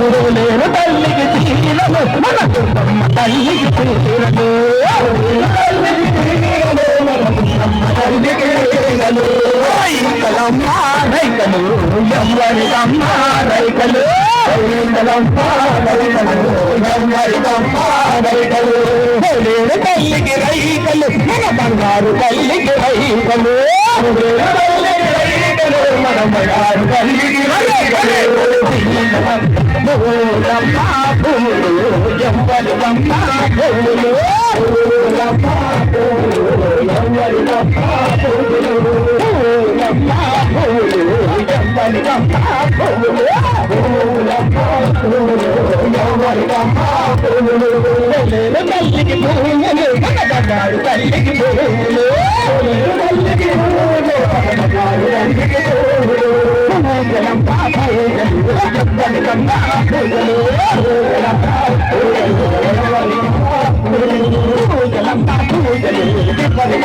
లేరు తల్లికి తీరలు మన దుర్గమ్మ తల్లికి తీరలు రైకలమ్మ రైకలు ఎవరికమ్మ రైకలు లేరు తల్లికి రైకలు మన బంగారు తల్లికి రైకలు మన బంగారు తల్లికి పూలమ్మ పూలు ఎవరికమ్మ పూలు పూలమ్మ పూలు ఎవరికమ్మ పూలు పూలమ్మ పూలు ఎవరికమ్మ పూలు పూలమ్మ పూలు ఎవరికమ్మ పూలు తల్లికి పూలు మన బంగారు తల్లికి పూలు తల్లికి పూలు మన బంగారు తల్లికి పూలు పూజలు